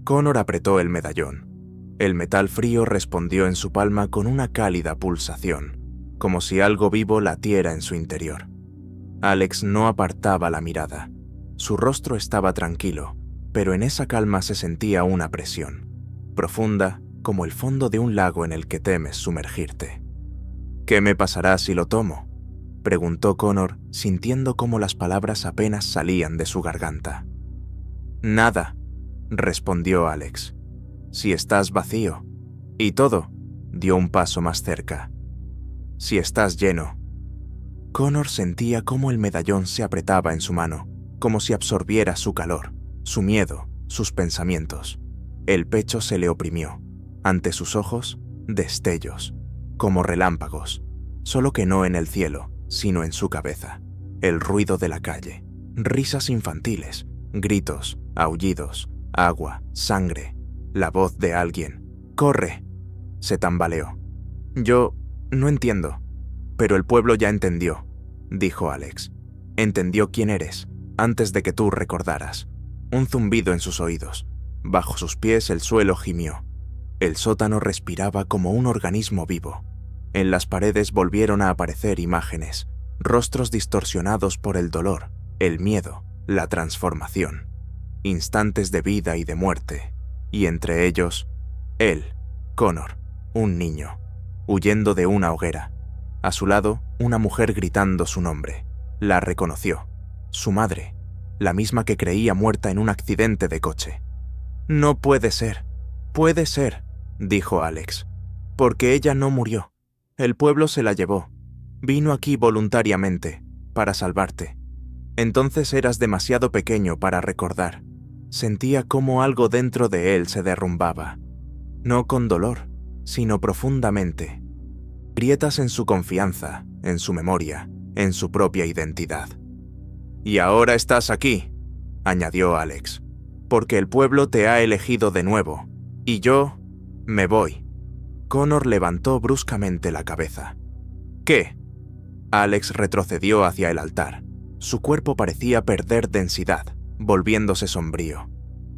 Connor apretó el medallón. El metal frío respondió en su palma con una cálida pulsación, como si algo vivo latiera en su interior. Alex no apartaba la mirada. Su rostro estaba tranquilo, pero en esa calma se sentía una presión, profunda como el fondo de un lago en el que temes sumergirte. ¿Qué me pasará si lo tomo?, preguntó Connor, sintiendo cómo las palabras apenas salían de su garganta. Nada, respondió Alex. Si estás vacío. Y todo, dio un paso más cerca. Si estás lleno. Connor sentía cómo el medallón se apretaba en su mano, como si absorbiera su calor, su miedo, sus pensamientos. El pecho se le oprimió. Ante sus ojos, destellos, como relámpagos, solo que no en el cielo, sino en su cabeza. El ruido de la calle, risas infantiles, gritos, aullidos, agua, sangre, la voz de alguien. ¡Corre!, se tambaleó. Yo no entiendo, pero el pueblo ya entendió, dijo Alex. Entendió quién eres, antes de que tú recordaras. Un zumbido en sus oídos. Bajo sus pies el suelo gimió. El sótano respiraba como un organismo vivo. En las paredes volvieron a aparecer imágenes, rostros distorsionados por el dolor, el miedo, la transformación. Instantes de vida y de muerte. Y entre ellos, él, Connor, un niño, huyendo de una hoguera. A su lado, una mujer gritando su nombre. La reconoció. Su madre, la misma que creía muerta en un accidente de coche. No puede ser, dijo Alex, porque ella no murió. El pueblo se la llevó. Vino aquí voluntariamente, para salvarte. Entonces eras demasiado pequeño para recordar. Sentía cómo algo dentro de él se derrumbaba. No con dolor, sino profundamente. Grietas en su confianza, en su memoria, en su propia identidad. Y ahora estás aquí, añadió Alex, porque el pueblo te ha elegido de nuevo, y yo me voy. Connor levantó bruscamente la cabeza. ¿Qué? Alex retrocedió hacia el altar. Su cuerpo parecía perder densidad, volviéndose sombrío.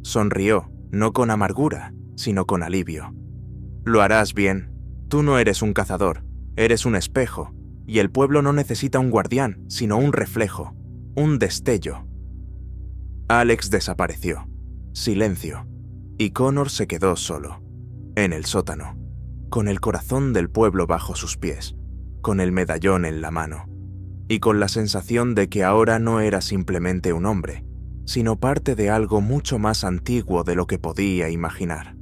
Sonrió, no con amargura, sino con alivio. Lo harás bien. Tú no eres un cazador, eres un espejo, y el pueblo no necesita un guardián, sino un reflejo, un destello. Alex desapareció. Silencio. Y Connor se quedó solo, en el sótano, con el corazón del pueblo bajo sus pies, con el medallón en la mano, y con la sensación de que ahora no era simplemente un hombre, sino parte de algo mucho más antiguo de lo que podía imaginar.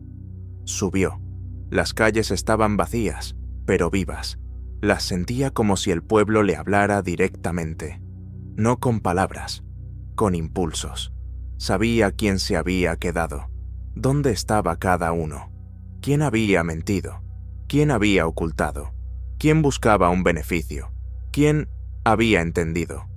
Subió. Las calles estaban vacías, pero vivas. Las sentía como si el pueblo le hablara directamente, no con palabras, con impulsos. Sabía quién se había quedado, dónde estaba cada uno, quién había mentido, ¿Quién había ocultado? ¿Quién buscaba un beneficio? ¿Quién había entendido?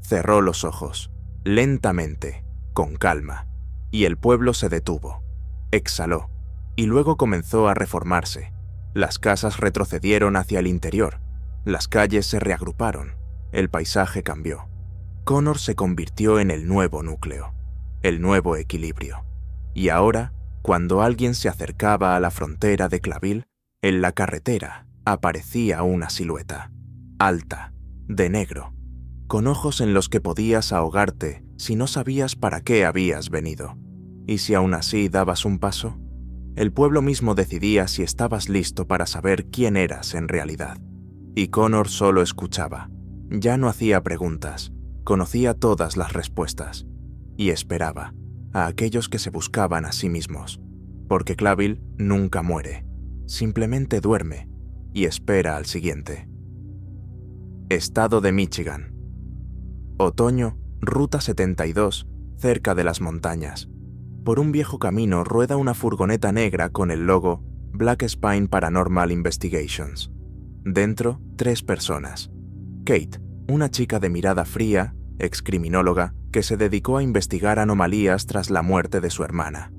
Cerró los ojos, lentamente, con calma, y el pueblo se detuvo. Exhaló, y luego comenzó a reformarse. Las casas retrocedieron hacia el interior, las calles se reagruparon, el paisaje cambió. Connor se convirtió en el nuevo núcleo, el nuevo equilibrio. Y ahora, cuando alguien se acercaba a la frontera de Claville, en la carretera aparecía una silueta, alta, de negro, con ojos en los que podías ahogarte si no sabías para qué habías venido. Y si aún así dabas un paso, el pueblo mismo decidía si estabas listo para saber quién eras en realidad. Y Connor solo escuchaba. Ya no hacía preguntas, conocía todas las respuestas. Y esperaba a aquellos que se buscaban a sí mismos. Porque Claville nunca muere, simplemente duerme y espera al siguiente. Estado de Michigan. Otoño, Ruta 72, cerca de las montañas. Por un viejo camino rueda una furgoneta negra con el logo Black Spine Paranormal Investigations. Dentro, 3 personas. Kate, una chica de mirada fría, excriminóloga, que se dedicó a investigar anomalías tras la muerte de su hermana.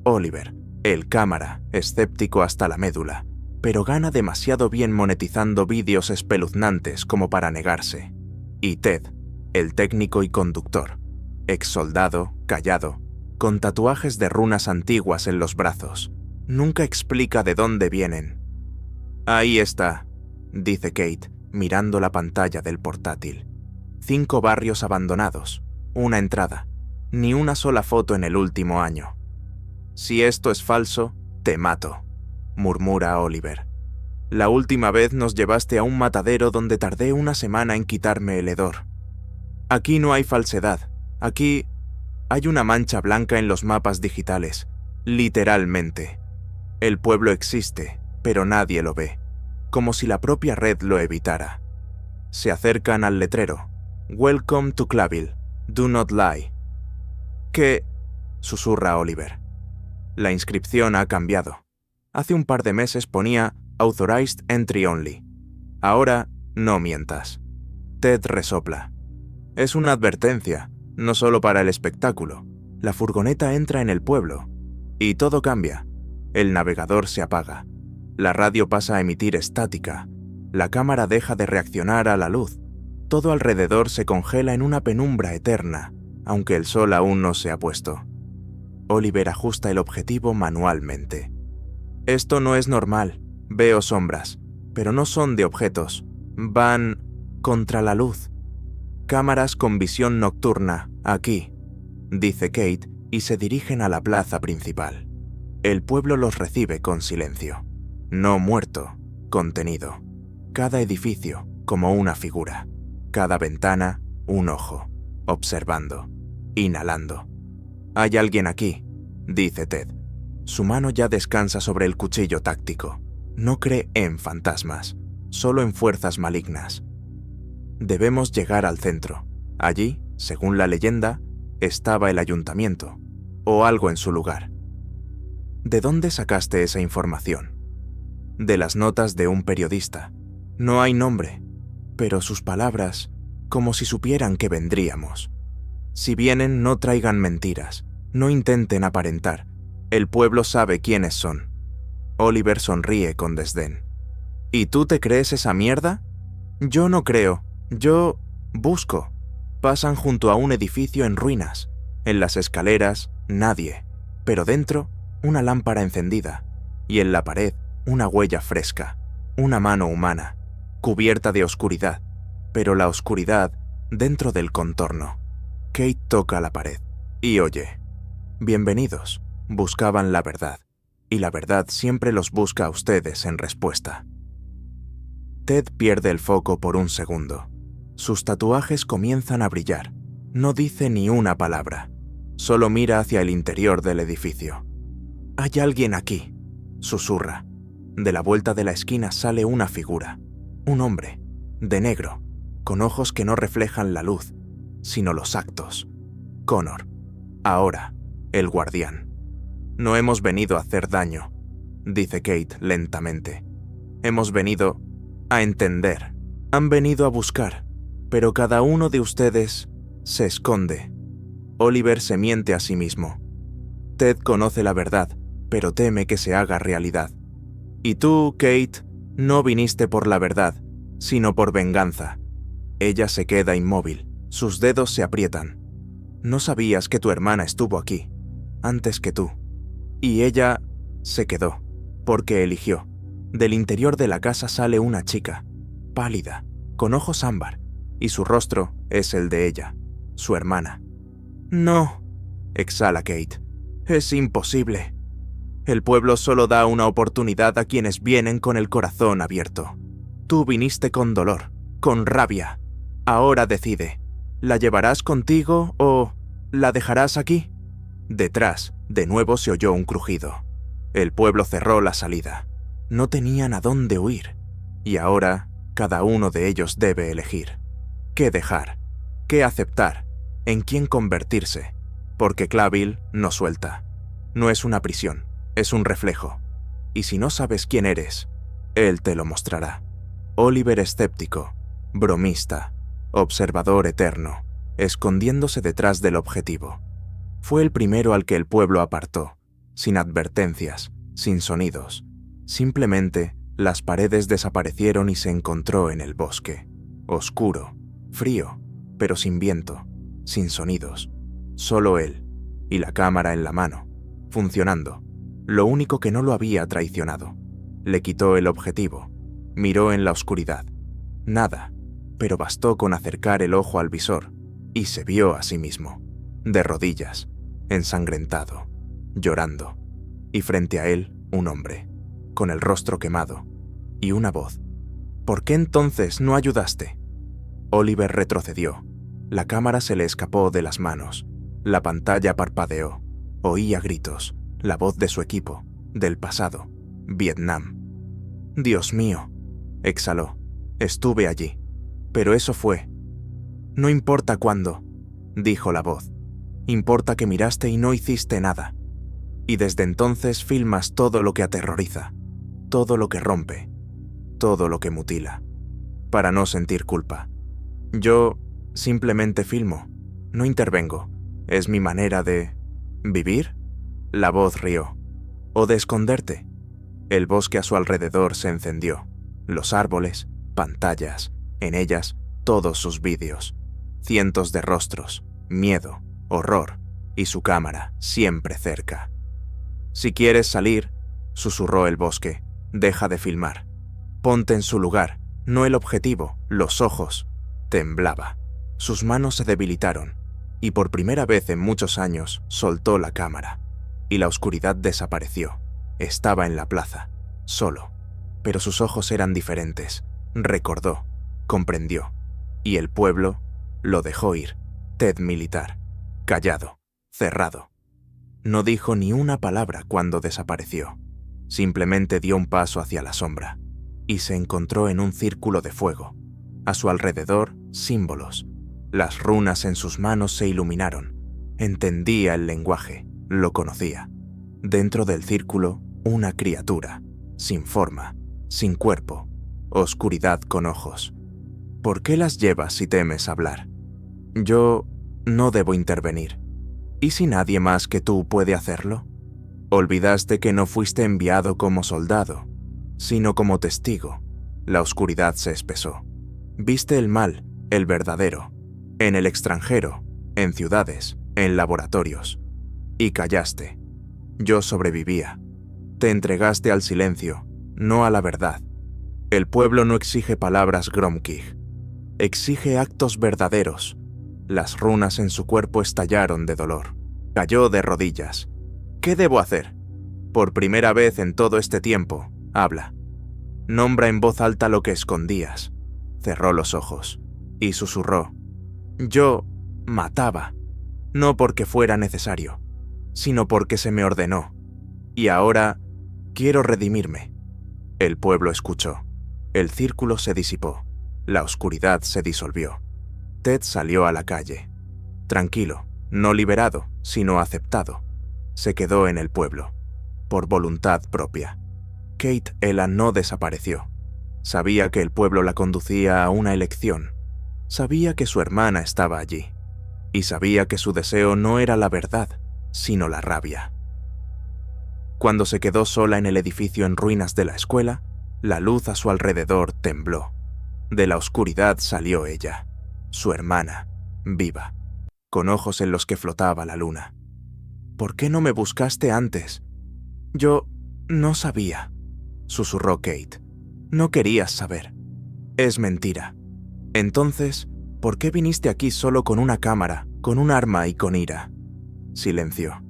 Oliver, el cámara, escéptico hasta la médula, pero gana demasiado bien monetizando vídeos espeluznantes como para negarse. Y Ted, el técnico y conductor, exsoldado, callado, con tatuajes de runas antiguas en los brazos. Nunca explica de dónde vienen. Ahí está, dice Kate, mirando la pantalla del portátil. 5 barrios abandonados, una entrada, ni una sola foto en el último año. Si esto es falso, te mato, murmura Oliver. La última vez nos llevaste a un matadero donde tardé una semana en quitarme el hedor. Aquí no hay falsedad, aquí hay una mancha blanca en los mapas digitales, literalmente. El pueblo existe, pero nadie lo ve, como si la propia red lo evitara. Se acercan al letrero. Welcome to Claville. Do not lie. ¿Qué? Susurra Oliver. La inscripción ha cambiado. Hace un par de meses ponía Authorized Entry Only. Ahora, no mientas. Ted resopla. Es una advertencia, no solo para el espectáculo. La furgoneta entra en el pueblo. Y todo cambia. El navegador se apaga. La radio pasa a emitir estática. La cámara deja de reaccionar a la luz. Todo alrededor se congela en una penumbra eterna, aunque el sol aún no se ha puesto. Oliver ajusta el objetivo manualmente. Esto no es normal. Veo sombras, pero no son de objetos. Van contra la luz. Cámaras con visión nocturna, aquí, dice Kate, y se dirigen a la plaza principal. El pueblo los recibe con silencio. No muerto, contenido. Cada edificio, como una figura. Cada ventana, un ojo, observando, inhalando. Hay alguien aquí, dice Ted. Su mano ya descansa sobre el cuchillo táctico. No cree en fantasmas, solo en fuerzas malignas. Debemos llegar al centro. Allí, según la leyenda, estaba el ayuntamiento, o algo en su lugar. ¿De dónde sacaste esa información? De las notas de un periodista. No hay nombre, pero sus palabras, como si supieran que vendríamos. Si vienen, no traigan mentiras, no intenten aparentar. El pueblo sabe quiénes son. Oliver sonríe con desdén. ¿Y tú te crees esa mierda? Yo no creo. Yo busco. Pasan junto a un edificio en ruinas. En las escaleras, nadie. Pero dentro, una lámpara encendida. Y en la pared, una huella fresca. Una mano humana, cubierta de oscuridad. Pero la oscuridad dentro del contorno. Kate toca la pared y oye. Bienvenidos. Buscaban la verdad. Y la verdad siempre los busca a ustedes en respuesta. Ted pierde el foco por un segundo. Sus tatuajes comienzan a brillar. No dice ni una palabra. Solo mira hacia el interior del edificio. «Hay alguien aquí», susurra. De la vuelta de la esquina sale una figura. Un hombre, de negro, con ojos que no reflejan la luz, sino los actos. Connor. Ahora, el guardián. «No hemos venido a hacer daño», dice Kate lentamente. Hemos venido a entender. Han venido a buscar, pero cada uno de ustedes se esconde. Oliver se miente a sí mismo. Ted conoce la verdad, pero teme que se haga realidad. Y tú, Kate, no viniste por la verdad, sino por venganza. Ella se queda inmóvil, sus dedos se aprietan. No sabías que tu hermana estuvo aquí, antes que tú. Y ella se quedó, porque eligió. Del interior de la casa sale una chica, pálida, con ojos ámbar, y su rostro es el de ella, su hermana. No, exhala Kate. Es imposible. El pueblo solo da una oportunidad a quienes vienen con el corazón abierto. Tú viniste con dolor, con rabia. Ahora decide, ¿la llevarás contigo o la dejarás aquí? Detrás, de nuevo se oyó un crujido. El pueblo cerró la salida. No tenían a dónde huir. Y ahora, cada uno de ellos debe elegir. ¿Qué dejar? ¿Qué aceptar? ¿En quién convertirse? Porque Claville no suelta. No es una prisión, es un reflejo. Y si no sabes quién eres, él te lo mostrará. Oliver escéptico, bromista, observador eterno, escondiéndose detrás del objetivo. Fue el primero al que el pueblo apartó, sin advertencias, sin sonidos. Simplemente, las paredes desaparecieron y se encontró en el bosque. Oscuro, frío, pero sin viento, sin sonidos. Solo él, y la cámara en la mano, funcionando. Lo único que no lo había traicionado. Le quitó el objetivo. Miró en la oscuridad. Nada, pero bastó con acercar el ojo al visor, y se vio a sí mismo, de rodillas, ensangrentado, llorando, y frente a él un hombre, con el rostro quemado, y una voz. ¿Por qué entonces no ayudaste? Oliver retrocedió. La cámara se le escapó de las manos. La pantalla parpadeó. Oía gritos, la voz de su equipo, del pasado, Vietnam. Dios mío, exhaló. Estuve allí, pero eso fue. No importa cuándo, dijo la voz. Importa que miraste y no hiciste nada. Y desde entonces filmas todo lo que aterroriza, todo lo que rompe, todo lo que mutila, para no sentir culpa. Yo simplemente filmo, no intervengo. ¿Es mi manera de vivir? La voz rió. ¿O de esconderte? El bosque a su alrededor se encendió. Los árboles, pantallas, en ellas todos sus vídeos. Cientos de rostros, miedo, horror, y su cámara siempre cerca. Si quieres salir, susurró el bosque, deja de filmar. Ponte en su lugar, no el objetivo, los ojos. Temblaba. Sus manos se debilitaron, y por primera vez en muchos años soltó la cámara, y la oscuridad desapareció. Estaba en la plaza, solo, pero sus ojos eran diferentes. Recordó, comprendió, y el pueblo lo dejó ir. Ted militar, callado, cerrado. No dijo ni una palabra cuando desapareció. Simplemente dio un paso hacia la sombra, y se encontró en un círculo de fuego. A su alrededor, símbolos. Las runas en sus manos se iluminaron. Entendía el lenguaje, lo conocía. Dentro del círculo, una criatura, sin forma, sin cuerpo, oscuridad con ojos. ¿Por qué las llevas si temes hablar? Yo no debo intervenir. ¿Y si nadie más que tú puede hacerlo? Olvidaste que no fuiste enviado como soldado, sino como testigo. La oscuridad se espesó. Viste el mal, el verdadero, en el extranjero, en ciudades, en laboratorios. Y callaste. Yo sobrevivía. Te entregaste al silencio, no a la verdad. El pueblo no exige palabras Gromkig. Exige actos verdaderos. Las runas en su cuerpo estallaron de dolor. Cayó de rodillas. ¿Qué debo hacer? Por primera vez en todo este tiempo, habla. Nombra en voz alta lo que escondías. Cerró los ojos y susurró. Yo mataba, no porque fuera necesario, sino porque se me ordenó. Y ahora quiero redimirme. El pueblo escuchó. El círculo se disipó. La oscuridad se disolvió. Ted salió a la calle. Tranquilo, no liberado, sino aceptado. Se quedó en el pueblo, por voluntad propia. Kate Ella no desapareció. Sabía que el pueblo la conducía a una elección. Sabía que su hermana estaba allí. Y sabía que su deseo no era la verdad, sino la rabia. Cuando se quedó sola en el edificio en ruinas de la escuela, la luz a su alrededor tembló. De la oscuridad salió ella, su hermana, viva, con ojos en los que flotaba la luna. «¿Por qué no me buscaste antes?» «Yo no sabía», susurró Kate. «No querías saber. Es mentira. Entonces, ¿por qué viniste aquí solo con una cámara, con un arma y con ira?» Silencio.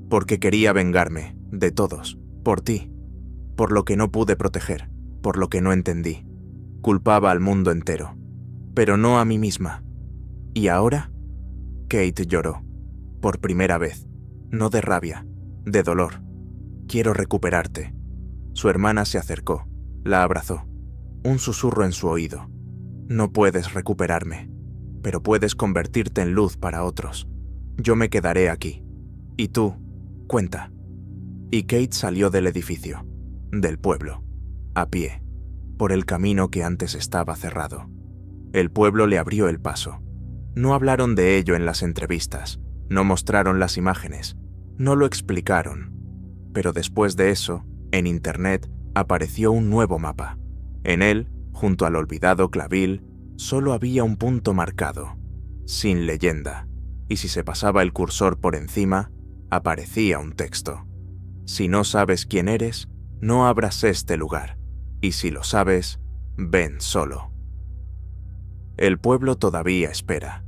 «Porque quería vengarme, de todos, por ti, por lo que no pude proteger, por lo que no entendí. Culpaba al mundo entero, pero no a mí misma. ¿Y ahora?» Kate lloró, por primera vez, no de rabia, de dolor. «Quiero recuperarte». Su hermana se acercó, la abrazó, un susurro en su oído. «No puedes recuperarme, pero puedes convertirte en luz para otros. Yo me quedaré aquí. Y tú, cuenta». Y Kate salió del edificio, del pueblo, a pie, por el camino que antes estaba cerrado. El pueblo le abrió el paso. No hablaron de ello en las entrevistas, no mostraron las imágenes, no lo explicaron. Pero después de eso, en Internet apareció un nuevo mapa. En él, junto al olvidado Claville, solo había un punto marcado, sin leyenda, y si se pasaba el cursor por encima, aparecía un texto. «Si no sabes quién eres, no abras este lugar, y si lo sabes, ven solo». El pueblo todavía espera.